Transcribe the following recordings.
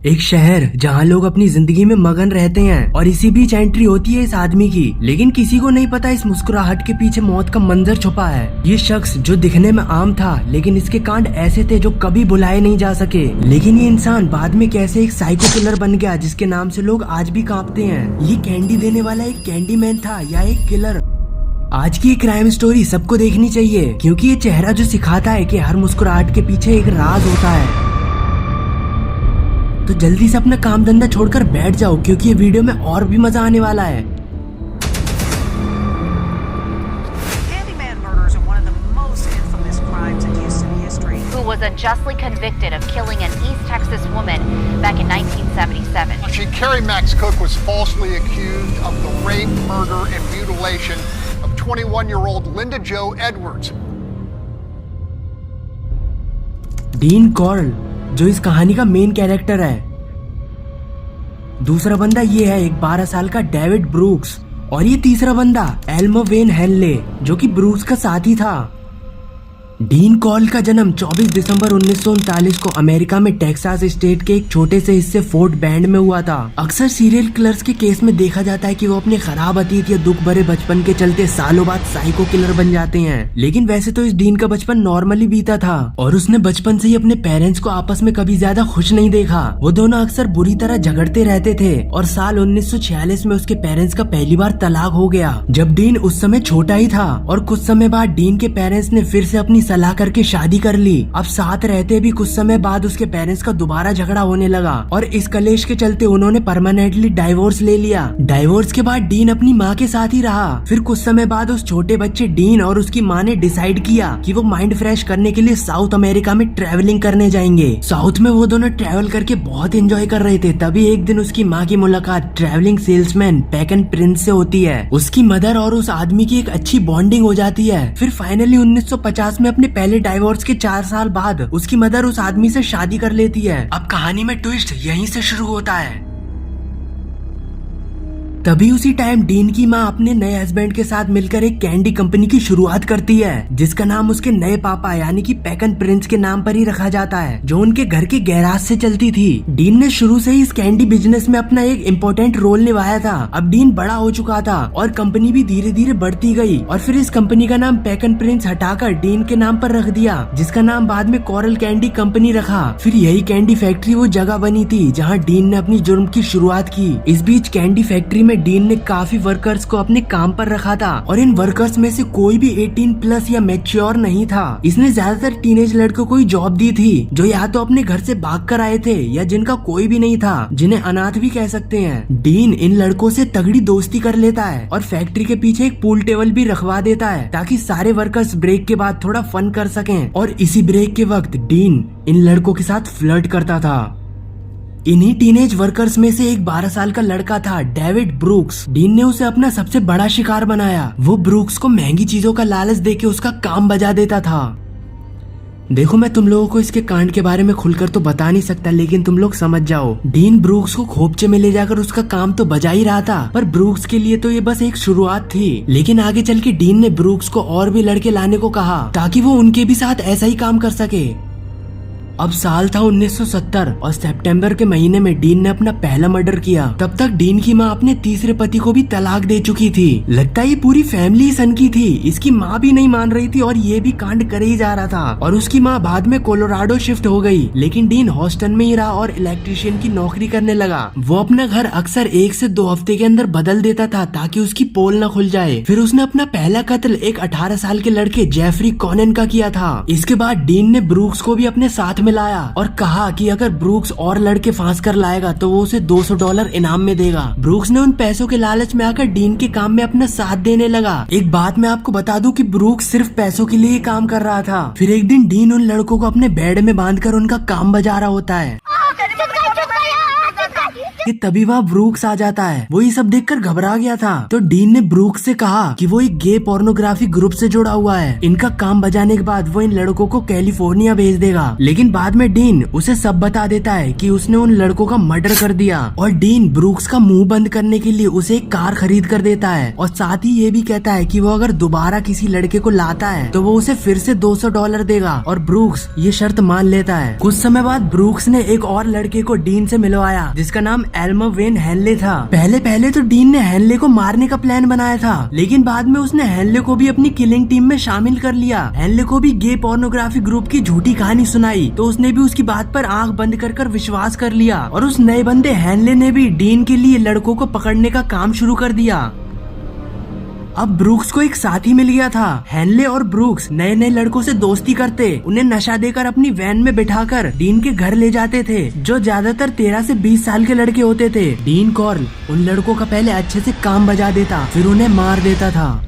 एक शहर जहाँ लोग अपनी जिंदगी में मगन रहते हैं और इसी बीच एंट्री होती है इस आदमी की। लेकिन किसी को नहीं पता इस मुस्कुराहट के पीछे मौत का मंजर छुपा है। ये शख्स जो दिखने में आम था, लेकिन इसके कांड ऐसे थे जो कभी भुलाए नहीं जा सके। लेकिन ये इंसान बाद में कैसे एक साइको किलर बन गया जिसके नाम से लोग आज भी कांपते हैं। ये कैंडी देने वाला एक कैंडी मैन था या एक किलर? आज की क्राइम स्टोरी सबको देखनी चाहिए, क्योंकि ये चेहरा जो सिखाता है कि हर मुस्कुराहट के पीछे एक राज होता है। तो जल्दी से अपना काम धंधा छोड़कर बैठ जाओ, क्योंकि ये वीडियो में और भी मजा आने वाला है। Who was unjustly convicted of killing an East Texas woman back in 1977. Carrie Max Cook was falsely accused of the rape, murder, and mutilation of 21-year-old Linda Jo Edwards. Dean curl जो इस कहानी का main character है। दूसरा बंदा ये है एक 12 साल का डेविड ब्रूक्स, और ये तीसरा बंदा एल्मो वेन हेनले जो कि ब्रूक्स का साथी था। डीन कॉल का जन्म 24 दिसंबर 1939 को अमेरिका में टेक्सास स्टेट के एक छोटे से हिस्से फोर्ट बेंड में हुआ था। अक्सर सीरियल किलर्स के केस में देखा जाता है कि वो अपने खराब अतीत या दुख भरे बचपन के चलते सालों बाद साइको किलर बन जाते हैं। लेकिन वैसे तो इस डीन का बचपन नॉर्मली बीता था और उसने बचपन से ही अपने पेरेंट्स को आपस में कभी ज्यादा खुश नहीं देखा। वो दोनों अक्सर बुरी तरह झगड़ते रहते थे और साल 1946 में उसके पेरेंट्स का पहली बार तलाक हो गया, जब डीन उस समय छोटा ही था। और कुछ समय बाद डीन के पेरेंट्स ने फिर से अपनी सलाह करके शादी कर ली। अब साथ रहते भी कुछ समय बाद उसके पेरेंट्स का दोबारा झगड़ा होने लगा और इस कलेश के चलते उन्होंने परमानेंटली डाइवोर्स ले लिया। डाइवोर्स के बाद डीन अपनी माँ के साथ ही रहा। फिर कुछ समय बाद उस छोटे बच्चे डीन और उसकी माँ ने डिसाइड किया कि वो माइंड फ्रेश करने के लिए साउथ अमेरिका में ट्रेवलिंग करने जाएंगे। साउथ में वो दोनों ट्रेवल करके बहुत एंजॉय कर रहे थे। तभी एक दिन उसकी माँ की मुलाकात ट्रेवलिंग सेल्समैन पैकन प्रिंस से होती है। उसकी मदर और उस आदमी की एक अच्छी बॉन्डिंग हो जाती है। फिर फाइनली 1950 में अपने पहले डाइवोर्स के 4 साल बाद उसकी मदर उस आदमी से शादी कर लेती है। अब कहानी में ट्विस्ट यहीं से शुरू होता है। तभी उसी टाइम डीन की माँ अपने नए हस्बैंड के साथ मिलकर एक कैंडी कंपनी की शुरुआत करती है, जिसका नाम उसके नए पापा यानी कि पैकन प्रिंस के नाम पर ही रखा जाता है, जो उनके घर के गैराज से चलती थी। डीन ने शुरू से ही इस कैंडी बिजनेस में अपना एक इम्पोर्टेंट रोल निभाया था। अब डीन बड़ा हो चुका था और कंपनी भी धीरे धीरे बढ़ती गई और फिर इस कंपनी का नाम पैकन प्रिंस हटाकर डीन के नाम पर रख दिया, जिसका नाम बाद में कोरल कैंडी कंपनी रखा। फिर यही कैंडी फैक्ट्री वो जगह बनी थी जहाँ डीन ने अपनी जुर्म की शुरुआत की। इस बीच कैंडी फैक्ट्री में डीन ने काफी वर्कर्स को अपने काम पर रखा था और इन वर्कर्स में से कोई भी 18 प्लस या मैच्योर नहीं था। इसने ज्यादातर टीनेज लड़कों को ही जॉब दी थी जो या तो अपने घर से भाग कर आए थे या जिनका कोई भी नहीं था, जिन्हें अनाथ भी कह सकते हैं। डीन इन लड़कों से तगड़ी दोस्ती कर लेता है और फैक्ट्री के पीछे एक पूल टेबल भी रखवा देता है ताकि सारे वर्कर्स ब्रेक के बाद थोड़ा फन कर सकें। और इसी ब्रेक के वक्त डीन इन लड़कों के साथ फ्लर्ट करता था। इन्हीं टीनेज वर्कर्स में से एक 12 साल का लड़का था डेविड ब्रूक्स। डीन ने उसे अपना सबसे बड़ा शिकार बनाया। वो ब्रूक्स को महंगी चीजों का लालच देके उसका काम बजा देता था। देखो, मैं तुम लोगों को इसके कांड के बारे में खुलकर तो बता नहीं सकता, लेकिन तुम लोग समझ जाओ। डीन ब्रूक्स को खोपचे में ले जाकर उसका काम तो बजा ही रहा था, पर ब्रूक्स के लिए तो ये बस एक शुरुआत थी। लेकिन आगे चल के डीन ने ब्रूक्स को और भी लड़के लाने को कहा ताकि वो उनके भी साथ ऐसा ही काम कर सके। अब साल था 1970 और सितंबर के महीने में डीन ने अपना पहला मर्डर किया। तब तक डीन की माँ अपने तीसरे पति को भी तलाक दे चुकी थी। लगता है ये पूरी फैमिली सनकी थी। इसकी माँ भी नहीं मान रही थी और ये भी कांड करे ही जा रहा था। और उसकी माँ बाद में कोलोराडो शिफ्ट हो गई, लेकिन डीन हॉस्टन में ही रहा और इलेक्ट्रिशियन की नौकरी करने लगा। वो अपना घर अक्सर 1 से 2 हफ्ते के अंदर बदल देता था ताकि उसकी पोल न खुल जाए। फिर उसने अपना पहला कत्ल एक 18 साल के लड़के जेफरी कॉनन का किया था। इसके बाद डीन ने ब्रूक्स को भी अपने साथ मिलाया और कहा कि अगर ब्रूक्स और लड़के फांस कर लाएगा तो वो उसे $200 इनाम में देगा। ब्रूक्स ने उन पैसों के लालच में आकर डीन के काम में अपना साथ देने लगा। एक बात मैं आपको बता दूं कि ब्रूक्स सिर्फ पैसों के लिए ही काम कर रहा था। फिर एक दिन डीन उन लड़कों को अपने बेड में बांधकर उनका काम बजा रहा होता है। कि तभी वहाँ ब्रूक्स आ जाता है। वो ये सब देखकर घबरा गया था। तो डीन ने ब्रूक्स से कहा कि वो एक गे पोर्नोग्राफी ग्रुप से जुड़ा हुआ है। इनका काम बजाने के बाद वो इन लड़कों को कैलिफोर्निया भेज देगा। लेकिन बाद में डीन उसे सब बता देता है कि उसने उन लड़कों का मर्डर कर दिया। और डीन ब्रूक्स का मुंह बंद करने के लिए उसे एक कार खरीद कर देता है और साथ ही ये भी कहता है कि वो अगर दोबारा किसी लड़के को लाता है तो वो उसे फिर से $200 देगा। और ब्रूक्स ये शर्त मान लेता है। कुछ समय बाद ब्रूक्स ने एक और लड़के को डीन से मिलवाया जिसका नाम एल्मर वेन हेनले था। पहले तो डीन ने हेनले को मारने का प्लान बनाया था, लेकिन बाद में उसने हेनले को भी अपनी किलिंग टीम में शामिल कर लिया। हेनले को भी गे पोर्नोग्राफी ग्रुप की झूठी कहानी सुनाई तो उसने भी उसकी बात पर आंख बंद कर विश्वास कर लिया। और उस नए बंदे हेनले ने भी डीन के लिए लड़कों को पकड़ने का काम शुरू कर दिया। अब ब्रूक्स को एक साथी मिल गया था। हेनले और ब्रूक्स नए नए लड़कों से दोस्ती करते, उन्हें नशा देकर अपनी वैन में बिठाकर डीन के घर ले जाते थे, जो ज्यादातर 13 से 20 साल के लड़के होते थे। डीन कॉर्ल उन लड़कों का पहले अच्छे से काम बजा देता, फिर उन्हें मार देता था।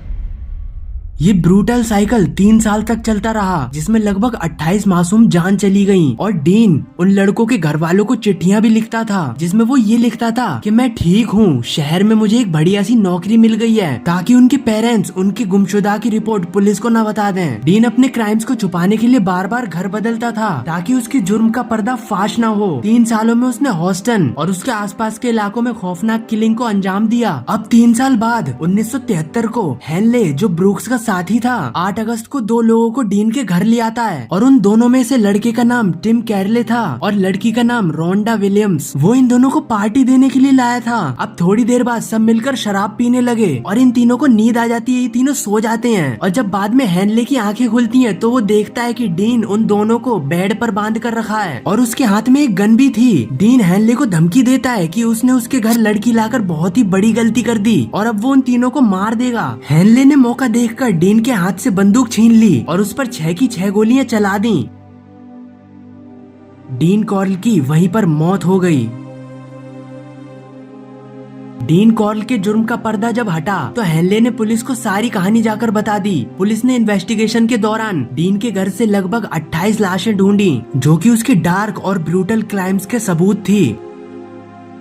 ये ब्रूटल साइकिल 3 साल तक चलता रहा, जिसमें लगभग 28 मासूम जान चली गयी। और डीन उन लड़कों के घर वालों को चिट्ठियां भी लिखता था, जिसमें वो ये लिखता था कि मैं ठीक हूँ, शहर में मुझे एक बढ़िया सी नौकरी मिल गई है, ताकि उनके पेरेंट्स उनकी गुमशुदा की रिपोर्ट पुलिस को न बता दें। डीन अपने क्राइम्स को छुपाने के लिए बार बार घर बदलता था, ताकि उसके जुर्म का पर्दा फाश न हो। 3 सालों में उसने हॉस्टन और उसके आसपास के इलाकों में खौफनाक किलिंग को अंजाम दिया। अब 3 साल बाद 1973 को हेनले, जो ब्रूक्स का साथी था, 8 अगस्त को 2 लोगों को डीन के घर ले आता है। और उन दोनों में से लड़के का नाम टिम कैरले था और लड़की का नाम रोंडा विलियम्स। वो इन दोनों को पार्टी देने के लिए लाया था। अब थोड़ी देर बाद सब मिलकर शराब पीने लगे और इन तीनों को नींद आ जाती है। ये तीनों सो जाते हैं और जब बाद में हेनले की आंखें खुलती हैं तो वो देखता है कि डीन उन दोनों को बेड पर बांध कर रखा है और उसके हाथ में एक गन भी थी। डीन हेनले को धमकी देता है कि उसने उसके घर लड़की लाकर बहुत ही बड़ी गलती कर दी और अब वो उन तीनों को मार देगा। हेनले ने मौका देखकर डीन के हाथ से बंदूक छीन ली और उस पर 6 की 6 गोलियां चला दी। डीन कॉर्ल की वहीं पर मौत हो गई। डीन कॉर्ल के जुर्म का पर्दा जब हटा तो हेनले ने पुलिस को सारी कहानी जाकर बता दी। पुलिस ने इन्वेस्टिगेशन के दौरान डीन के घर से लगभग 28 लाशें ढूंढी, जो कि उसके डार्क और ब्रूटल क्राइम्स के सबूत थी।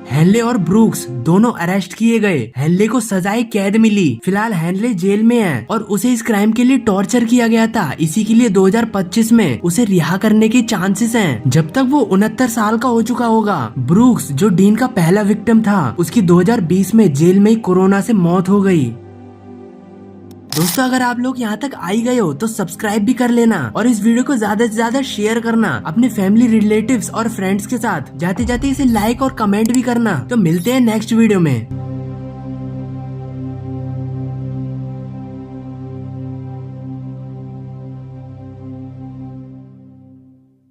हेनले और ब्रूक्स दोनों अरेस्ट किए गए। हेनले को सजाए कैद मिली। फिलहाल हेनले जेल में है और उसे इस क्राइम के लिए टॉर्चर किया गया था। इसी के लिए 2025 में उसे रिहा करने के चांसेस हैं, जब तक वो 69 साल का हो चुका होगा। ब्रूक्स, जो डीन का पहला विक्टिम था, उसकी 2020 में जेल में कोरोना से मौत हो गई। दोस्तों, अगर आप लोग यहाँ तक आई गए हो तो सब्सक्राइब भी कर लेना और इस वीडियो को ज्यादा से ज्यादा शेयर करना अपने फैमिली, रिलेटिव्स और फ्रेंड्स के साथ। जाते जाते इसे लाइक और कमेंट भी करना। तो मिलते हैं नेक्स्ट वीडियो में।